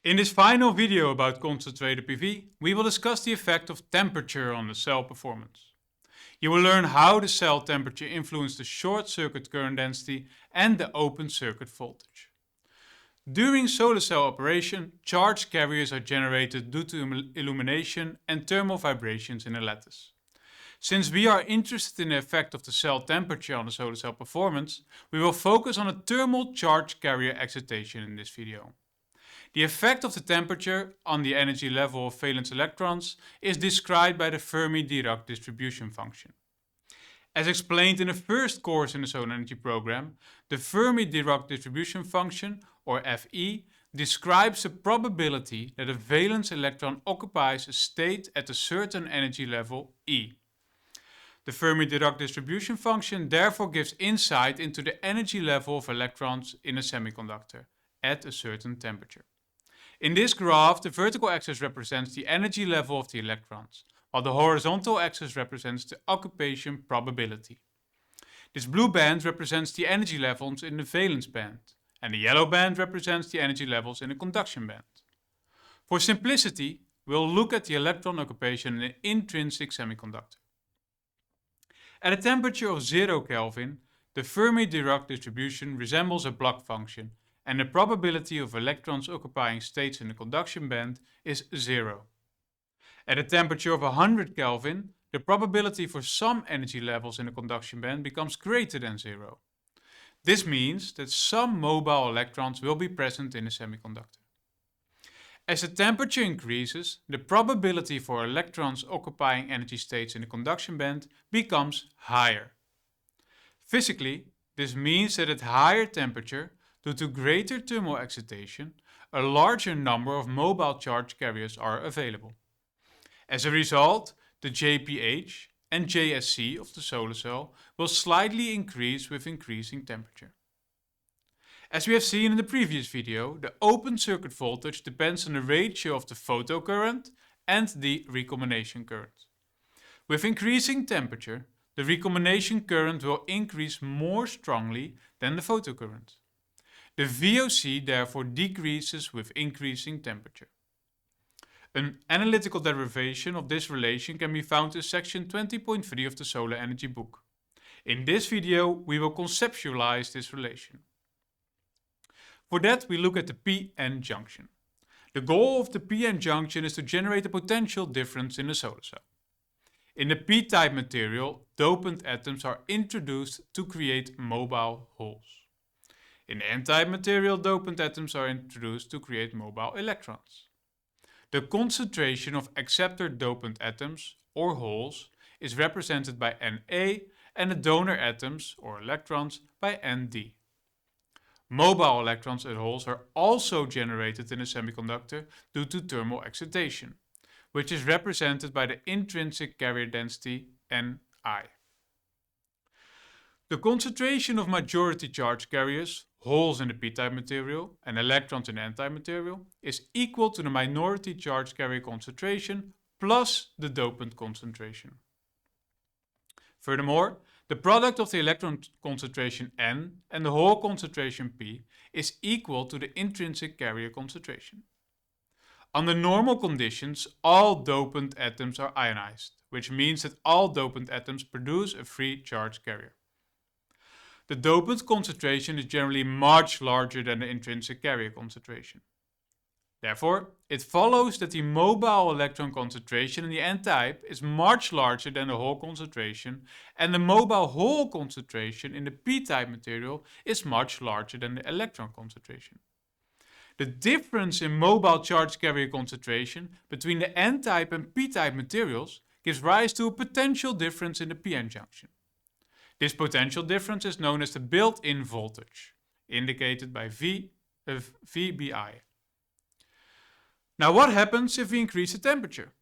In this final video about concentrated PV, we will discuss the effect of temperature on the cell performance. You will learn how the cell temperature influences the short circuit current density and the open circuit voltage. During solar cell operation, charge carriers are generated due to illumination and thermal vibrations in the lattice. Since we are interested in the effect of the cell temperature on the solar cell performance, we will focus on a thermal charge carrier excitation in this video. The effect of the temperature on the energy level of valence electrons is described by the Fermi-Dirac distribution function. As explained in the first course in the solar energy program, the Fermi-Dirac distribution function, or Fe, describes the probability that a valence electron occupies a state at a certain energy level E. The Fermi-Dirac distribution function therefore gives insight into the energy level of electrons in a semiconductor at a certain temperature. In this graph, the vertical axis represents the energy level of the electrons, while the horizontal axis represents the occupation probability. This blue band represents the energy levels in the valence band, and the yellow band represents the energy levels in the conduction band. For simplicity, we'll look at the electron occupation in an intrinsic semiconductor. At a temperature of 0 Kelvin, the Fermi-Dirac distribution resembles a block function, and the probability of electrons occupying states in the conduction band is 0. At a temperature of 100 Kelvin, the probability for some energy levels in the conduction band becomes greater than 0. This means that some mobile electrons will be present in a semiconductor. As the temperature increases, the probability for electrons occupying energy states in the conduction band becomes higher. Physically, this means that at higher temperature, due to greater thermal excitation, a larger number of mobile charge carriers are available. As a result, the JPH and JSC of the solar cell will slightly increase with increasing temperature. As we have seen in the previous video, the open circuit voltage depends on the ratio of the photocurrent and the recombination current. With increasing temperature, the recombination current will increase more strongly than the photocurrent. The VOC therefore decreases with increasing temperature. An analytical derivation of this relation can be found in section 20.3 of the Solar Energy book. In this video, we will conceptualize this relation. For that, we look at the p-n junction. The goal of the p-n junction is to generate a potential difference in the solar cell. In the p-type material, dopant atoms are introduced to create mobile holes. In the n-type material, dopant atoms are introduced to create mobile electrons. The concentration of acceptor dopant atoms, or holes, is represented by Na, and the donor atoms, or electrons, by Nd. Mobile electrons and holes are also generated in a semiconductor due to thermal excitation, which is represented by the intrinsic carrier density Ni. The concentration of majority charge carriers, holes in the p-type material, and electrons in the n-type material is equal to the minority charge carrier concentration plus the dopant concentration. Furthermore, the product of the electron concentration N and the hole concentration P is equal to the intrinsic carrier concentration. Under normal conditions, all dopant atoms are ionized, which means that all dopant atoms produce a free charge carrier. The dopant concentration is generally much larger than the intrinsic carrier concentration. Therefore, it follows that the mobile electron concentration in the n-type is much larger than the hole concentration, and the mobile hole concentration in the p-type material is much larger than the electron concentration. The difference in mobile charge carrier concentration between the n-type and p-type materials gives rise to a potential difference in the p-n junction. This potential difference is known as the built-in voltage, indicated by VBI. Now, what happens if we increase the temperature?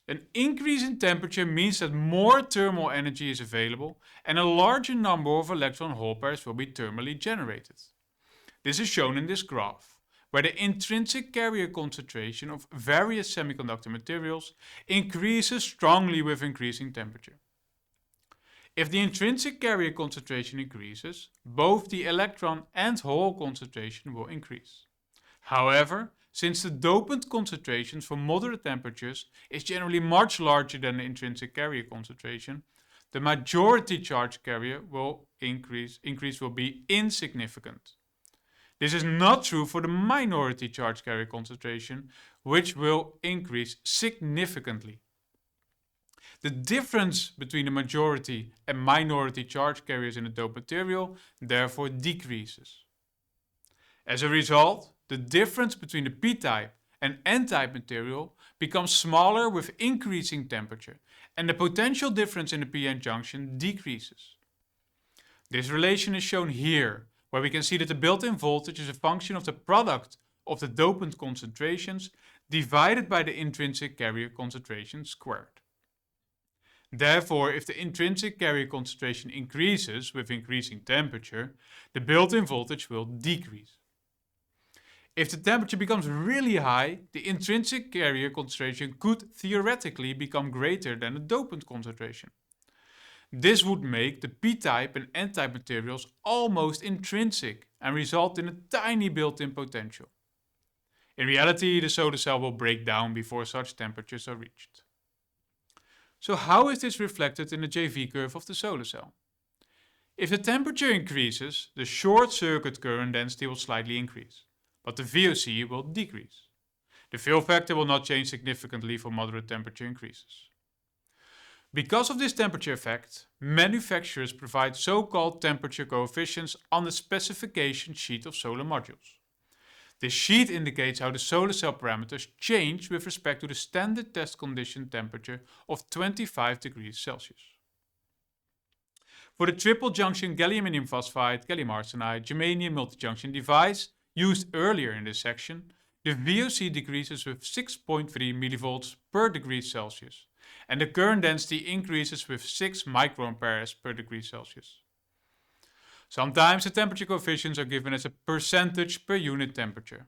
An increase in temperature means that more thermal energy is available and a larger number of electron-hole pairs will be thermally generated. This is shown in this graph, where the intrinsic carrier concentration of various semiconductor materials increases strongly with increasing temperature. If the intrinsic carrier concentration increases, both the electron and hole concentration will increase. However, since the dopant concentrations for moderate temperatures is generally much larger than the intrinsic carrier concentration, the majority charge carrier will increase will be insignificant. This is not true for the minority charge carrier concentration, which will increase significantly. The difference between the majority and minority charge carriers in the doped material therefore decreases. As a result, the difference between the p-type and n-type material becomes smaller with increasing temperature, and the potential difference in the p-n junction decreases. This relation is shown here, where we can see that the built-in voltage is a function of the product of the dopant concentrations divided by the intrinsic carrier concentration squared. Therefore, if the intrinsic carrier concentration increases with increasing temperature, the built-in voltage will decrease. If the temperature becomes really high, the intrinsic carrier concentration could theoretically become greater than the dopant concentration. This would make the p-type and n-type materials almost intrinsic and result in a tiny built-in potential. In reality, the solar cell will break down before such temperatures are reached. So how is this reflected in the JV curve of the solar cell? If the temperature increases, the short circuit current density will slightly increase, but the VOC will decrease. The fill factor will not change significantly for moderate temperature increases. Because of this temperature effect, manufacturers provide so-called temperature coefficients on the specification sheet of solar modules. This sheet indicates how the solar cell parameters change with respect to the standard test condition temperature of 25 degrees Celsius. For the triple junction gallium indium phosphide, gallium arsenide, germanium multi-junction device used earlier in this section, the VOC decreases with 6.3 mV per degree Celsius, and the current density increases with 6 microamperes per degree Celsius. Sometimes the temperature coefficients are given as a percentage per unit temperature.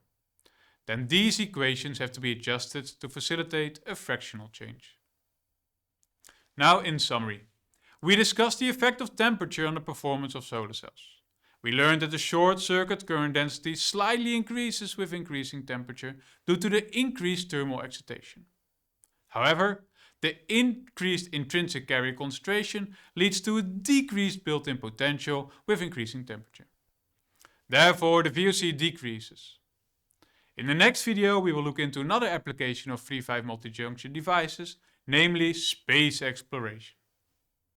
Then these equations have to be adjusted to facilitate a fractional change. Now, in summary, we discussed the effect of temperature on the performance of solar cells. We learned that the short circuit current density slightly increases with increasing temperature due to the increased thermal excitation. However, the increased intrinsic carrier concentration leads to a decreased built-in potential with increasing temperature. Therefore, the VOC decreases. In the next video, we will look into another application of 3-5 multi-junction devices, namely space exploration.